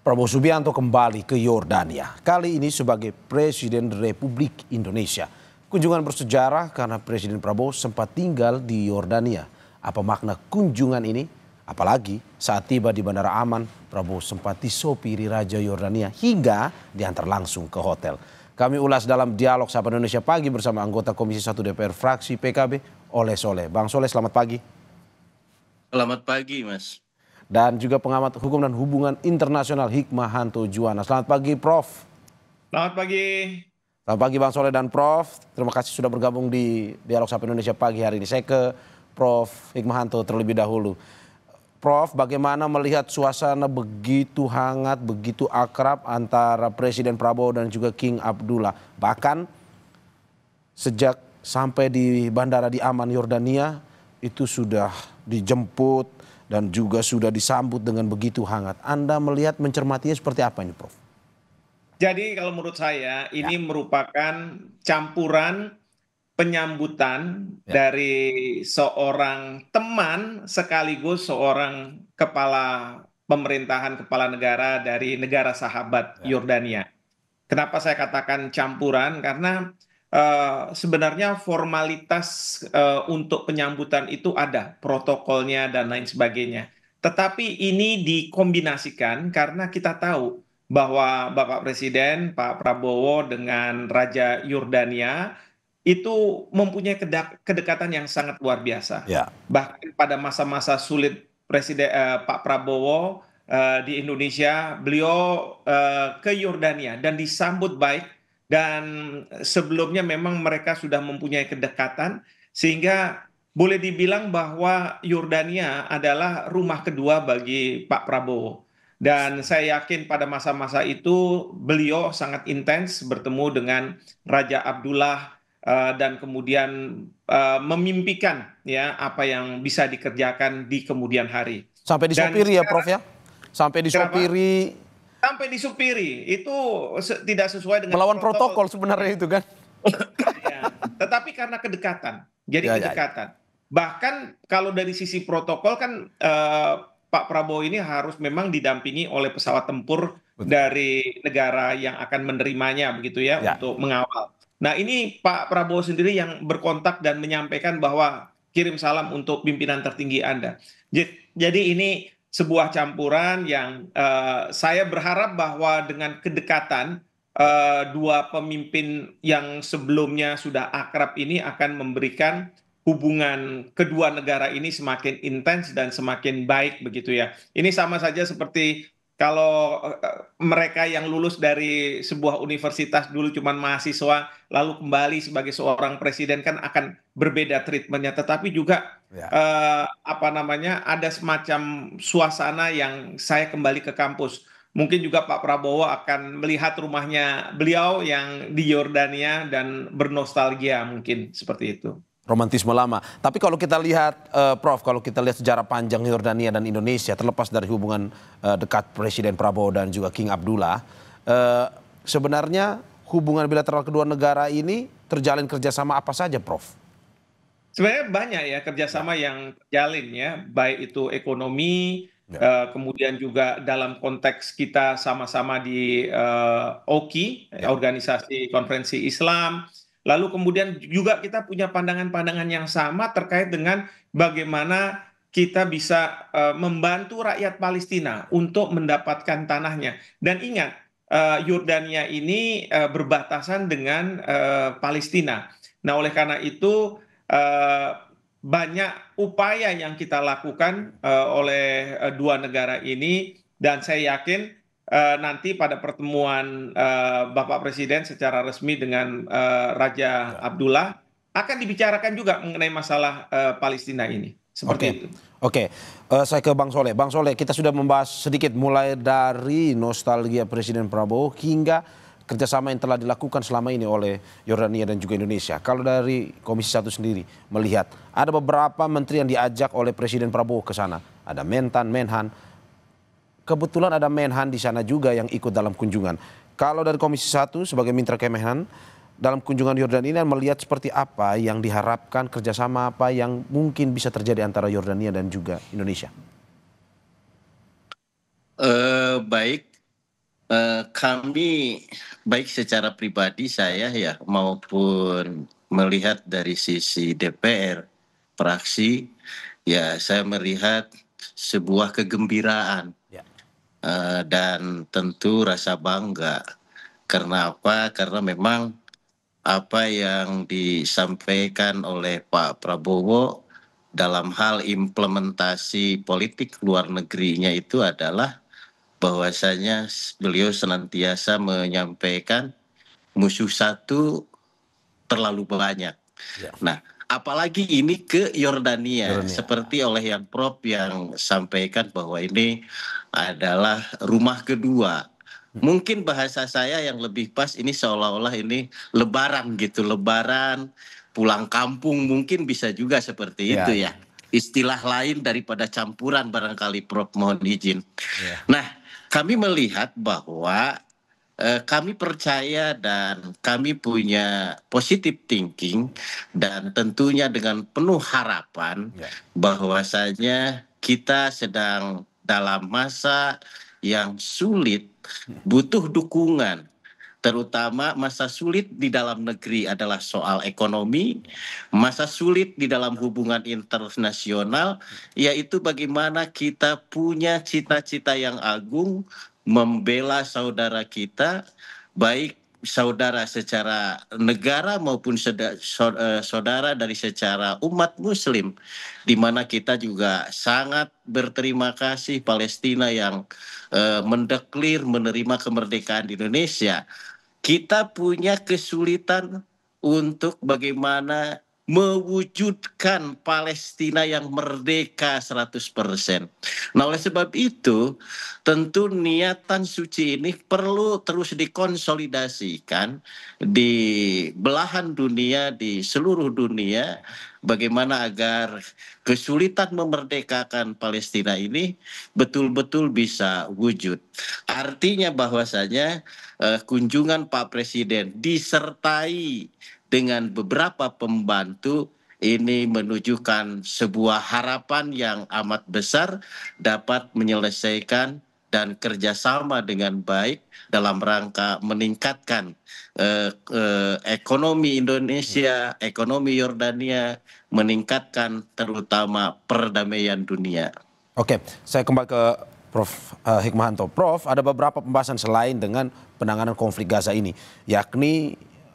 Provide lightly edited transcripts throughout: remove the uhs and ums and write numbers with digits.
Prabowo Subianto kembali ke Yordania, kali ini sebagai Presiden Republik Indonesia. Kunjungan bersejarah karena Presiden Prabowo sempat tinggal di Yordania. Apa makna kunjungan ini? Apalagi saat tiba di Bandara Aman, Prabowo sempat disopiri Raja Yordania hingga diantar langsung ke hotel. Kami ulas dalam dialog Sapa Indonesia Pagi bersama anggota Komisi 1 DPR fraksi PKB, Oleh Soleh. Bang Soleh, selamat pagi. Selamat pagi, Mas. Dan juga pengamat hukum dan hubungan internasional Hikmahanto Juwana. Selamat pagi, Prof. Selamat pagi. Selamat pagi, Bang Soleh dan Prof. Terima kasih sudah bergabung di Dialog Sapa Indonesia Pagi hari ini. Saya ke Prof. Hikmahanto terlebih dahulu. Prof, bagaimana melihat suasana begitu hangat, begitu akrab antara Presiden Prabowo dan juga King Abdullah? Bahkan sejak sampai di bandara di Aman, Yordania, itu sudah dijemput dan juga sudah disambut dengan begitu hangat. Anda melihat, mencermatinya seperti apa ini, Prof? Jadi kalau menurut saya ini merupakan campuran penyambutan dari seorang teman sekaligus seorang kepala pemerintahan, kepala negara dari negara sahabat Yordania. Kenapa saya katakan campuran? Karena sebenarnya formalitas untuk penyambutan itu ada, protokolnya dan lain sebagainya. Tetapi ini dikombinasikan karena kita tahu bahwa Bapak Presiden, Pak Prabowo dengan Raja Yordania itu mempunyai kedekatan yang sangat luar biasa. Bahkan pada masa-masa sulit Presiden Pak Prabowo di Indonesia, beliau ke Yordania dan disambut baik. Dan sebelumnya memang mereka sudah mempunyai kedekatan sehingga boleh dibilang bahwa Yordania adalah rumah kedua bagi Pak Prabowo. Dan saya yakin pada masa-masa itu beliau sangat intens bertemu dengan Raja Abdullah dan kemudian memimpikan ya apa yang bisa dikerjakan di kemudian hari. Sampai disopiri ya, Prof ya? Sampai disopiri. Sampai disupiri, itu tidak sesuai dengan melawan protokol sebenarnya itu kan. Ya, tetapi karena kedekatan, jadi kedekatan. Bahkan kalau dari sisi protokol kan Pak Prabowo ini harus memang didampingi oleh pesawat tempur dari negara yang akan menerimanya begitu ya untuk mengawal. Nah ini Pak Prabowo sendiri yang berkontak dan menyampaikan bahwa kirim salam untuk pimpinan tertinggi Anda. Jadi ini sebuah campuran yang saya berharap bahwa dengan kedekatan dua pemimpin yang sebelumnya sudah akrab ini akan memberikan hubungan kedua negara ini semakin intens dan semakin baik begitu ya. Ini sama saja seperti kalau mereka yang lulus dari sebuah universitas dulu cuma mahasiswa lalu kembali sebagai seorang presiden kan akan berbeda treatmentnya, tetapi juga ada semacam suasana yang saya kembali ke kampus. Mungkin juga Pak Prabowo akan melihat rumahnya beliau yang di Yordania dan bernostalgia mungkin seperti itu. Romantisme lama. Tapi kalau kita lihat, Prof, kalau kita lihat sejarah panjang Yordania dan Indonesia, terlepas dari hubungan dekat Presiden Prabowo dan juga King Abdullah, sebenarnya hubungan bilateral kedua negara ini terjalin kerjasama apa saja, Prof? Sebenarnya banyak ya kerjasama yang terjalin ya, baik itu ekonomi, kemudian juga dalam konteks kita sama-sama di OKI, Organisasi Konferensi Islam. Lalu kemudian juga kita punya pandangan-pandangan yang sama terkait dengan bagaimana kita bisa membantu rakyat Palestina untuk mendapatkan tanahnya. Dan ingat, Yordania ini berbatasan dengan Palestina. Nah, oleh karena itu banyak upaya yang kita lakukan oleh dua negara ini, dan saya yakin nanti pada pertemuan Bapak Presiden secara resmi dengan Raja Abdullah akan dibicarakan juga mengenai masalah Palestina ini. Seperti itu. Oke. Saya ke Bang Soleh. Bang Soleh, kita sudah membahas sedikit mulai dari nostalgia Presiden Prabowo hingga kerjasama yang telah dilakukan selama ini oleh Yordania dan juga Indonesia. Kalau dari Komisi 1 sendiri melihat ada beberapa menteri yang diajak oleh Presiden Prabowo ke sana. Ada Mentan, Menhan. Kebetulan ada Menhan di sana juga yang ikut dalam kunjungan. Kalau dari Komisi 1 sebagai mitra Kemenhan dalam kunjungan Yordania ini melihat seperti apa yang diharapkan, kerjasama apa yang mungkin bisa terjadi antara Yordania dan juga Indonesia? Baik, Kami baik secara pribadi saya ya maupun melihat dari sisi DPR fraksi, ya saya melihat sebuah kegembiraan Ya. dan tentu rasa bangga. Karena apa? Karena memang apa yang disampaikan oleh Pak Prabowo dalam hal implementasi politik luar negerinya itu adalah bahwasanya beliau senantiasa menyampaikan musuh satu terlalu banyak. Ya. Nah, apalagi ini ke Yordania, Yordania. seperti oleh yang Prof yang sampaikan bahwa ini adalah rumah kedua. Mungkin bahasa saya yang lebih pas ini seolah-olah ini lebaran gitu, lebaran pulang kampung mungkin bisa juga seperti itu Ya, ya. ya. Istilah lain daripada campuran barangkali Prof mohon izin. Ya. Nah, kami melihat bahwa kami percaya dan kami punya positive thinking dan tentunya dengan penuh harapan Ya. bahwasanya kita sedang dalam masa yang sulit, butuh dukungan. Terutama masa sulit di dalam negeri adalah soal ekonomi, masa sulit di dalam hubungan internasional, yaitu bagaimana kita punya cita-cita yang agung membela saudara kita, baik saudara secara negara maupun saudara dari secara umat Muslim, di mana kita juga sangat berterima kasih Palestina yang mendeklir menerima kemerdekaan di Indonesia. Kita punya kesulitan untuk bagaimana mewujudkan Palestina yang merdeka 100%. Nah, oleh sebab itu, tentu niatan suci ini perlu terus dikonsolidasikan di belahan dunia, di seluruh dunia, bagaimana agar kesulitan memerdekakan Palestina ini betul-betul bisa wujud. Artinya bahwasanya kunjungan Pak Presiden disertai dengan beberapa pembantu ini menunjukkan sebuah harapan yang amat besar dapat menyelesaikan dan kerjasama dengan baik dalam rangka meningkatkan ekonomi Indonesia, ekonomi Yordania, meningkatkan terutama perdamaian dunia. Oke, saya kembali ke Prof. Hikmahanto. Prof, ada beberapa pembahasan selain dengan penanganan konflik Gaza ini, yakni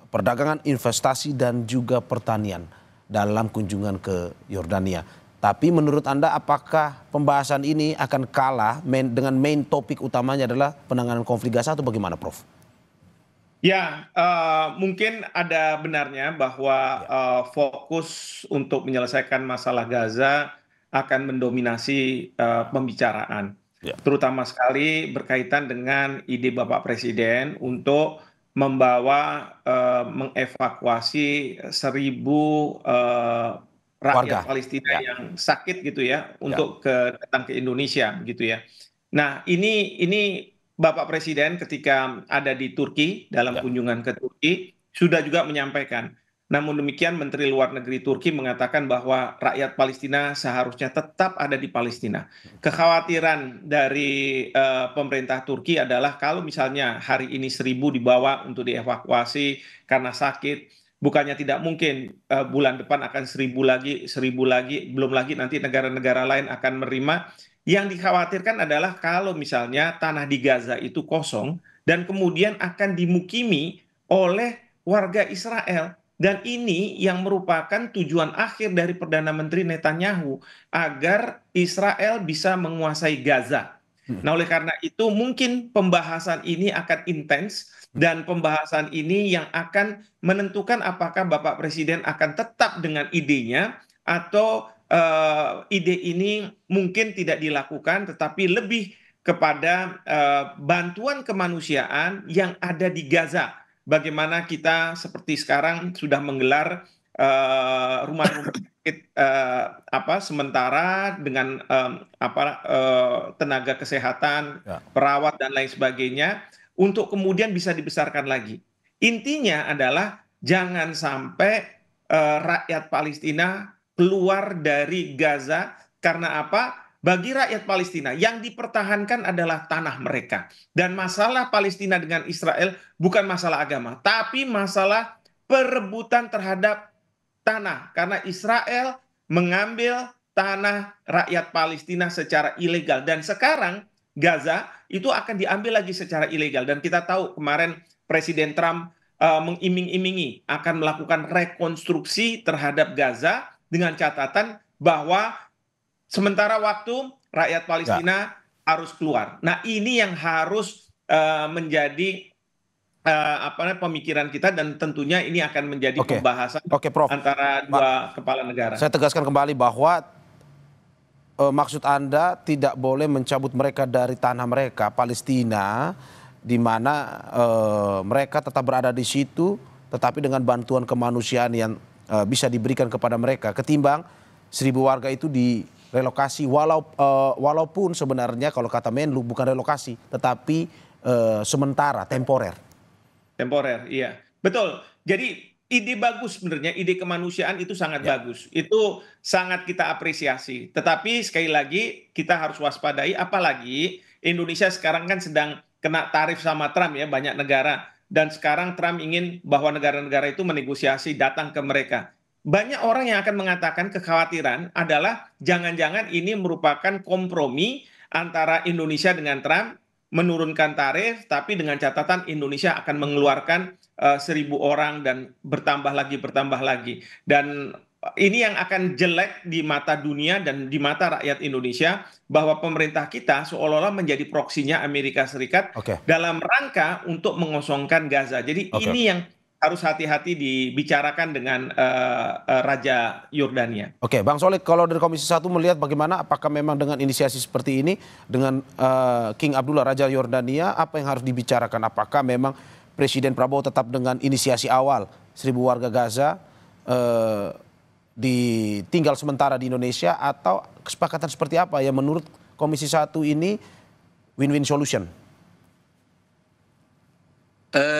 perdagangan, investasi, dan juga pertanian dalam kunjungan ke Yordania. Tapi menurut Anda apakah pembahasan ini akan kalah dengan main topik utamanya adalah penanganan konflik Gaza atau bagaimana, Prof? Ya, mungkin ada benarnya bahwa Ya. fokus untuk menyelesaikan masalah Gaza akan mendominasi pembicaraan, Ya. terutama sekali berkaitan dengan ide Bapak Presiden untuk membawa mengevakuasi 1.000 rakyat Warga. Palestina Ya. yang sakit gitu ya Ya. untuk datang ke Indonesia gitu ya. Nah, ini Bapak Presiden ketika ada di Turki, dalam Ya. kunjungan ke Turki, sudah juga menyampaikan. Namun demikian, Menteri Luar Negeri Turki mengatakan bahwa rakyat Palestina seharusnya tetap ada di Palestina. Kekhawatiran dari pemerintah Turki adalah kalau misalnya hari ini 1.000 dibawa untuk dievakuasi karena sakit, bukannya tidak mungkin bulan depan akan 1.000 lagi, belum lagi nanti negara-negara lain akan menerima. Yang dikhawatirkan adalah kalau misalnya tanah di Gaza itu kosong dan kemudian akan dimukimi oleh warga Israel. Dan ini yang merupakan tujuan akhir dari Perdana Menteri Netanyahu agar Israel bisa menguasai Gaza. Nah, oleh karena itu mungkin pembahasan ini akan intens dan pembahasan ini yang akan menentukan apakah Bapak Presiden akan tetap dengan idenya atau ide ini mungkin tidak dilakukan, tetapi lebih kepada bantuan kemanusiaan yang ada di Gaza. Bagaimana kita seperti sekarang sudah menggelar rumah-rumah sakit sementara dengan tenaga kesehatan, Ya. perawat dan lain sebagainya, untuk kemudian bisa dibesarkan lagi. Intinya adalah jangan sampai rakyat Palestina keluar dari Gaza. Karena apa? bagi rakyat Palestina yang dipertahankan adalah tanah mereka. Dan masalah Palestina dengan Israel bukan masalah agama, tapi masalah perebutan terhadap tanah. Karena Israel mengambil tanah rakyat Palestina secara ilegal. Dan sekarang Gaza itu akan diambil lagi secara ilegal. Dan kita tahu kemarin Presiden Trump mengiming-imingi akan melakukan rekonstruksi terhadap Gaza dengan catatan bahwa sementara waktu rakyat Palestina harus keluar. Nah, ini yang harus menjadi pemikiran kita, dan tentunya ini akan menjadi pembahasan Prof. antara dua kepala negara. Saya tegaskan kembali bahwa maksud Anda tidak boleh mencabut mereka dari tanah mereka, Palestina, di mana mereka tetap berada di situ, tetapi dengan bantuan kemanusiaan yang bisa diberikan kepada mereka, ketimbang 1.000 warga itu direlokasi, walaupun sebenarnya kalau kata Menlu bukan relokasi, tetapi sementara, temporer. Temporer, iya. Betul. Jadi ide bagus sebenarnya, ide kemanusiaan itu sangat bagus. Itu sangat kita apresiasi. Tetapi sekali lagi kita harus waspadai, apalagi Indonesia sekarang kan sedang kena tarif sama Trump ya, banyak negara. Dan sekarang Trump ingin bahwa negara-negara itu menegosiasi datang ke mereka. Banyak orang yang akan mengatakan kekhawatiran adalah jangan-jangan ini merupakan kompromi antara Indonesia dengan Trump, menurunkan tarif, tapi dengan catatan Indonesia akan mengeluarkan 1.000 orang dan bertambah lagi. Dan ini yang akan jelek di mata dunia dan di mata rakyat Indonesia, bahwa pemerintah kita seolah-olah menjadi proksinya Amerika Serikat dalam rangka untuk mengosongkan Gaza. Jadi ini yang harus hati-hati dibicarakan dengan Raja Yordania. Oke, Bang Soleh, kalau dari Komisi 1 melihat bagaimana, apakah memang dengan inisiasi seperti ini dengan King Abdullah Raja Yordania, apa yang harus dibicarakan? Apakah memang Presiden Prabowo tetap dengan inisiasi awal 1.000 warga Gaza ditinggal sementara di Indonesia, atau kesepakatan seperti apa yang menurut Komisi 1 ini win-win solution?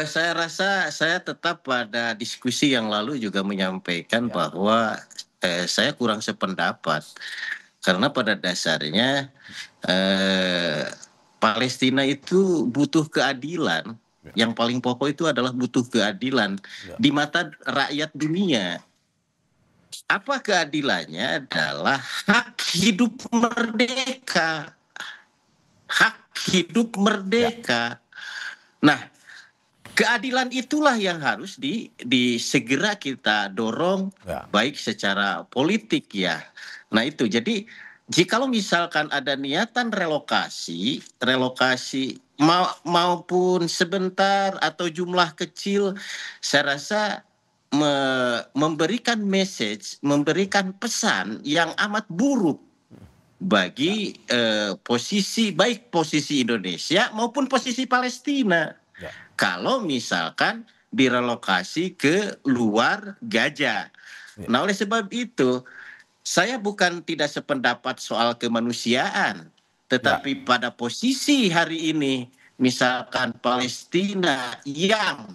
Saya rasa saya tetap pada diskusi yang lalu juga menyampaikan bahwa saya kurang sependapat, karena pada dasarnya Palestina itu butuh keadilan. Yang paling pokok itu adalah butuh keadilan di mata rakyat dunia. Apa keadilannya? Adalah hak hidup merdeka. Hak hidup merdeka. Nah, keadilan itulah yang harus segera kita dorong, baik secara politik ya. Nah itu, jadi jikalau misalkan ada niatan relokasi maupun sebentar atau jumlah kecil, saya rasa memberikan message, memberikan pesan yang amat buruk bagi baik posisi Indonesia maupun posisi Palestina. Kalau misalkan direlokasi ke luar Gaza. Nah, oleh sebab itu saya bukan tidak sependapat soal kemanusiaan, tetapi pada posisi hari ini misalkan Palestina yang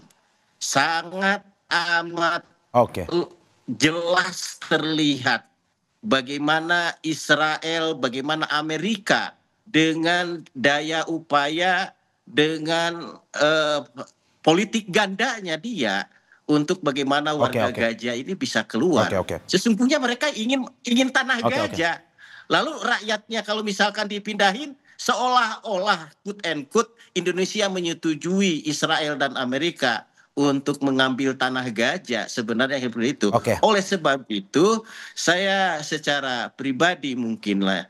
sangat amat jelas terlihat bagaimana Israel, bagaimana Amerika dengan daya upaya, dengan politik gandanya dia untuk bagaimana warga Gaza ini bisa keluar. Sesungguhnya mereka ingin tanah Gaza. Lalu rakyatnya kalau misalkan dipindahin, seolah-olah quote and quote Indonesia menyetujui Israel dan Amerika untuk mengambil tanah Gaza. Sebenarnya seperti itu. Oleh sebab itu saya secara pribadi mungkinlah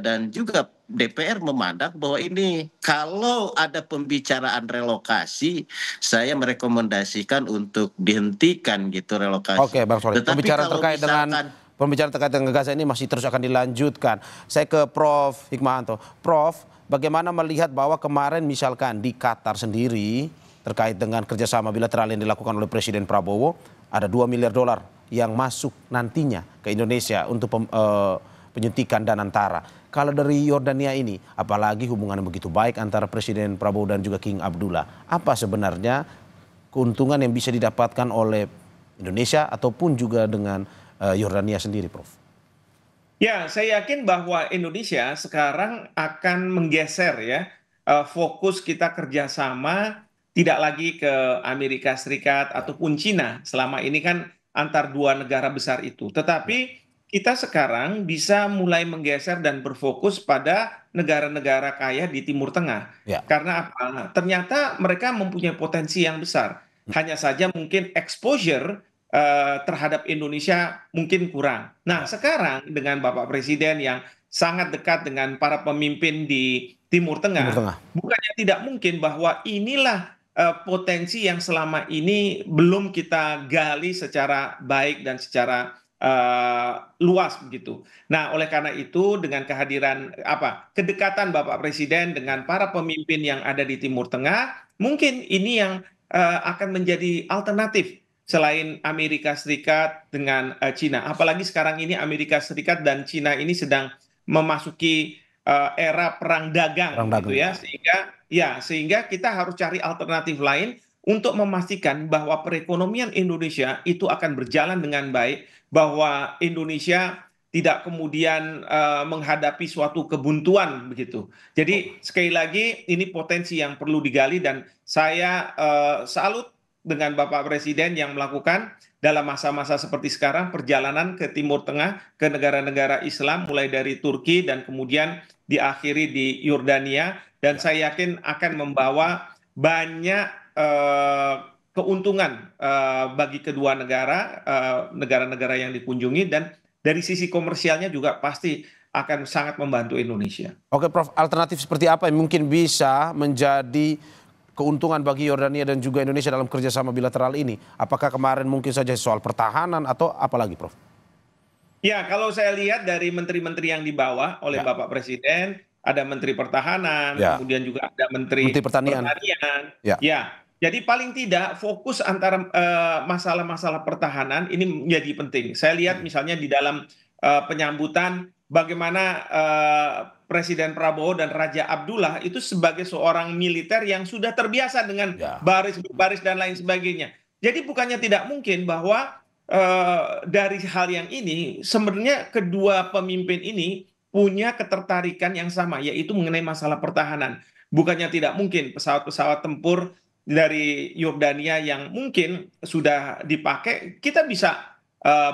dan juga DPR memandang bahwa ini kalau ada pembicaraan relokasi, saya merekomendasikan untuk dihentikan gitu relokasi. Oke, Bang Soleh. Pembicaraan terkait dengan Gaza ini masih terus akan dilanjutkan. Saya ke Prof. Hikmahanto. Prof, bagaimana melihat bahwa kemarin misalkan di Qatar sendiri terkait dengan kerjasama bilateral yang dilakukan oleh Presiden Prabowo, ada $2 miliar yang masuk nantinya ke Indonesia untuk penyuntikan Danantara. Kalau dari Yordania ini, apalagi hubungan yang begitu baik antara Presiden Prabowo dan juga King Abdullah, apa sebenarnya keuntungan yang bisa didapatkan oleh Indonesia ataupun juga dengan Yordania sendiri, Prof? Ya, saya yakin bahwa Indonesia sekarang akan menggeser ya, fokus kita kerjasama tidak lagi ke Amerika Serikat Ya, ataupun Cina. Selama ini kan antar dua negara besar itu. ya, Tetapi kita sekarang bisa mulai menggeser dan berfokus pada negara-negara kaya di Timur Tengah. ya. Karena apa? Ternyata mereka mempunyai potensi yang besar. Hanya saja mungkin exposure terhadap Indonesia mungkin kurang. Nah, Ya. sekarang dengan Bapak Presiden yang sangat dekat dengan para pemimpin di Timur Timur Tengah, Tengah. bukannya tidak mungkin bahwa inilah potensi yang selama ini belum kita gali secara baik dan secara luas begitu. Nah, oleh karena itu dengan kehadiran kedekatan Bapak Presiden dengan para pemimpin yang ada di Timur Tengah, mungkin ini yang akan menjadi alternatif selain Amerika Serikat dengan Cina. Apalagi sekarang ini Amerika Serikat dan Cina ini sedang memasuki era perang Perang dagang gitu dagang, ya, ya. sehingga kita harus cari alternatif lain untuk memastikan bahwa perekonomian Indonesia itu akan berjalan dengan baik, bahwa Indonesia tidak kemudian menghadapi suatu kebuntuan begitu. Jadi sekali lagi ini potensi yang perlu digali dan saya salut dengan Bapak Presiden yang melakukan dalam masa-masa seperti sekarang perjalanan ke Timur Tengah, ke negara-negara Islam mulai dari Turki dan kemudian diakhiri di Yordania, dan saya yakin akan membawa banyak keuntungan bagi kedua negara-negara yang dikunjungi, dan dari sisi komersialnya juga pasti akan sangat membantu Indonesia. Oke, Prof, alternatif seperti apa yang mungkin bisa menjadi keuntungan bagi Yordania dan juga Indonesia dalam kerjasama bilateral ini? Apakah kemarin mungkin saja soal pertahanan atau apa lagi, Prof? Ya, kalau saya lihat dari menteri-menteri yang dibawa oleh Ya, Bapak Presiden, ada Menteri Pertahanan, ya. kemudian juga ada Menteri Menteri Pertanian. Pertanian. Ya, Ya, jadi paling tidak fokus antara masalah-masalah pertahanan ini menjadi penting. Saya lihat misalnya di dalam penyambutan bagaimana Presiden Prabowo dan Raja Abdullah itu sebagai seorang militer yang sudah terbiasa dengan ya. baris-baris dan lain sebagainya. Jadi bukannya tidak mungkin bahwa dari hal yang ini sebenarnya kedua pemimpin ini punya ketertarikan yang sama, yaitu mengenai masalah pertahanan. Bukannya tidak mungkin pesawat-pesawat tempur dari Yordania yang mungkin sudah dipakai kita bisa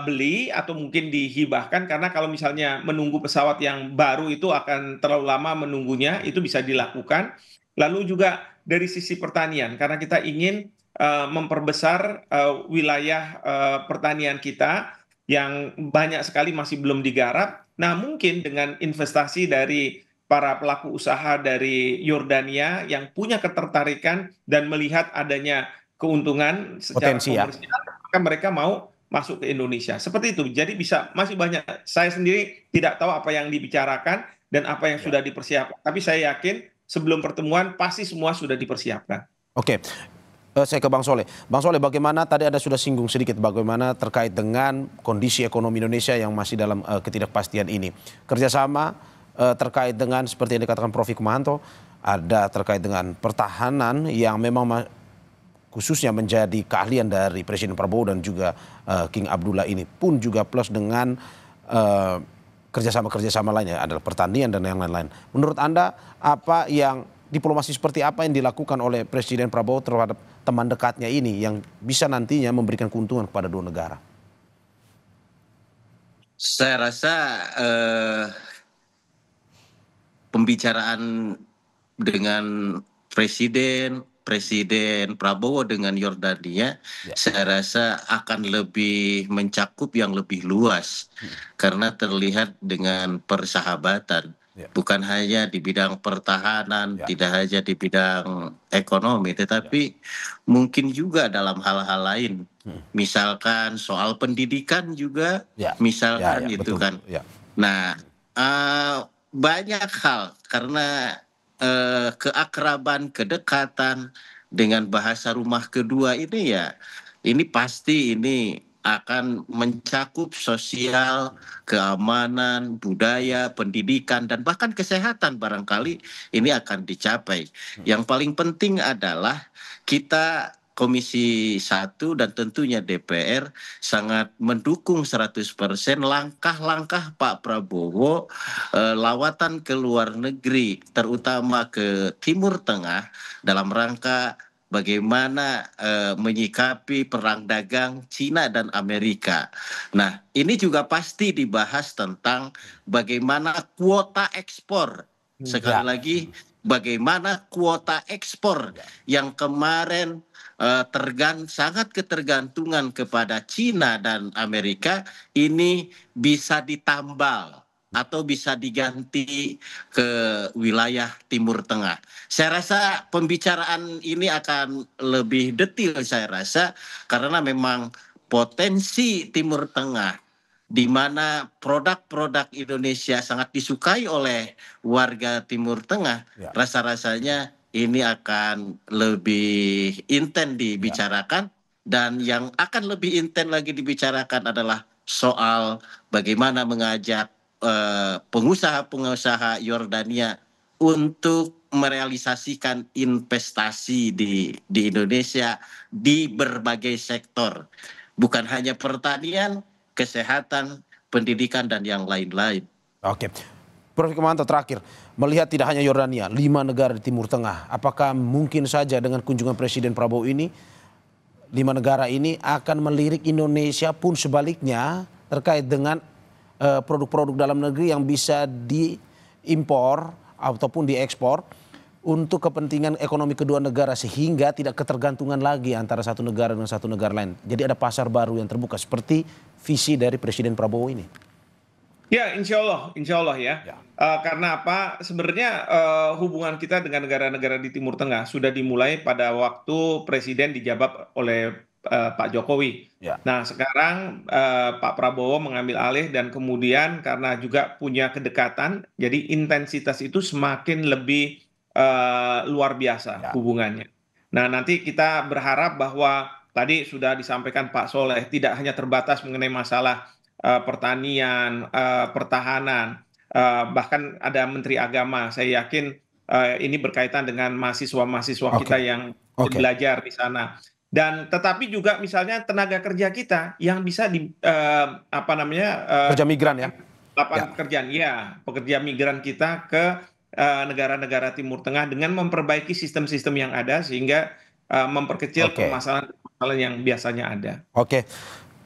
beli atau mungkin dihibahkan, karena kalau misalnya menunggu pesawat yang baru itu akan terlalu lama menunggunya, itu bisa dilakukan. Lalu juga dari sisi pertanian, karena kita ingin memperbesar wilayah pertanian kita yang banyak sekali masih belum digarap. Nah, mungkin dengan investasi dari para pelaku usaha dari Yordania yang punya ketertarikan dan melihat adanya keuntungan secara Potensi, ya. komersial, maka mereka mau masuk ke Indonesia. Seperti itu. Jadi bisa masih banyak. Saya sendiri tidak tahu apa yang dibicarakan dan apa yang Ya. sudah dipersiapkan. Tapi saya yakin sebelum pertemuan pasti semua sudah dipersiapkan. Oke. Saya ke Bang Soleh. Bang Soleh, bagaimana tadi Anda sudah singgung sedikit bagaimana terkait dengan kondisi ekonomi Indonesia yang masih dalam ketidakpastian ini. Kerjasama terkait dengan seperti yang dikatakan Prof. Hikmahanto, ada terkait dengan pertahanan yang memang khususnya menjadi keahlian dari Presiden Prabowo dan juga King Abdullah ini, pun juga plus dengan kerjasama-kerjasama lainnya adalah pertanian dan yang lain-lain. Menurut Anda apa yang diplomasi seperti apa yang dilakukan oleh Presiden Prabowo terhadap teman dekatnya ini yang bisa nantinya memberikan keuntungan kepada dua negara? Saya rasa pembicaraan dengan Presiden Prabowo dengan Yordania, Ya. saya rasa akan lebih mencakup yang lebih luas karena terlihat dengan persahabatan. Ya. Bukan hanya di bidang pertahanan, Ya. tidak hanya di bidang ekonomi, tetapi mungkin juga dalam hal-hal lain. Misalkan soal pendidikan juga, Ya. misalkan Ya, itu betul. kan. Ya. Nah, banyak hal karena keakraban, kedekatan dengan bahasa rumah kedua ini ya, ini pasti ini akan mencakup sosial, keamanan, budaya, pendidikan, dan bahkan kesehatan barangkali ini akan dicapai. Yang paling penting adalah kita Komisi 1 dan tentunya DPR sangat mendukung 100% langkah-langkah Pak Prabowo lawatan ke luar negeri, terutama ke Timur Tengah dalam rangka bagaimana menyikapi perang dagang Cina dan Amerika. Nah, ini juga pasti dibahas tentang bagaimana kuota ekspor. Sekali lagi, bagaimana kuota ekspor yang kemarin sangat ketergantungan kepada Cina dan Amerika ini bisa ditambal atau bisa diganti ke wilayah Timur Tengah. Saya rasa pembicaraan ini akan lebih detail saya rasa karena memang potensi Timur Tengah di mana produk-produk Indonesia sangat disukai oleh warga Timur Tengah, rasa-rasanya ini akan lebih intens dibicarakan, dan yang akan lebih intens lagi dibicarakan adalah soal bagaimana mengajak pengusaha-pengusaha Yordania untuk merealisasikan investasi di Indonesia di berbagai sektor, bukan hanya pertanian, kesehatan, pendidikan, dan yang lain-lain. Oke. Prof. Hikmahanto, terakhir, melihat tidak hanya Yordania, 5 negara di Timur Tengah, apakah mungkin saja dengan kunjungan Presiden Prabowo ini, 5 negara ini akan melirik Indonesia pun sebaliknya terkait dengan produk-produk dalam negeri yang bisa diimpor ataupun diekspor untuk kepentingan ekonomi kedua negara sehingga tidak ketergantungan lagi antara satu negara dengan satu negara lain. Jadi ada pasar baru yang terbuka seperti visi dari Presiden Prabowo ini. Ya, insya Allah ya. Karena apa? Sebenarnya hubungan kita dengan negara-negara di Timur Tengah sudah dimulai pada waktu Presiden dijabat oleh Pak Jokowi. Nah, sekarang Pak Prabowo mengambil alih dan kemudian karena juga punya kedekatan, jadi intensitas itu semakin lebih luar biasa hubungannya. Nah, nanti kita berharap bahwa tadi sudah disampaikan Pak Soleh, tidak hanya terbatas mengenai masalah pertanian, pertahanan, bahkan ada Menteri Agama. Saya yakin ini berkaitan dengan mahasiswa-mahasiswa kita yang belajar di sana. Dan tetapi juga misalnya tenaga kerja kita yang bisa kerja migran ya. Pekerjaan, ya, pekerja migran kita ke negara-negara Timur Tengah dengan memperbaiki sistem-sistem yang ada sehingga memperkecil permasalahan yang biasanya ada. Oke.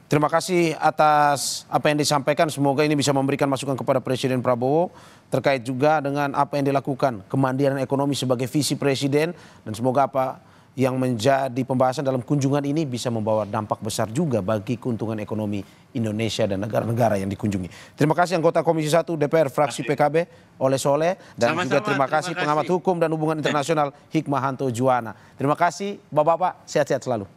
Terima kasih atas apa yang disampaikan. Semoga ini bisa memberikan masukan kepada Presiden Prabowo terkait juga dengan apa yang dilakukan kemandirian ekonomi sebagai visi Presiden, dan semoga apa yang menjadi pembahasan dalam kunjungan ini bisa membawa dampak besar juga bagi keuntungan ekonomi Indonesia dan negara-negara yang dikunjungi. Terima kasih anggota Komisi 1 DPR fraksi PKB Oleh Soleh, dan juga terima kasih pengamat hukum dan hubungan internasional Hikmahanto Juwana. Terima kasih Bapak-bapak, sehat-sehat selalu.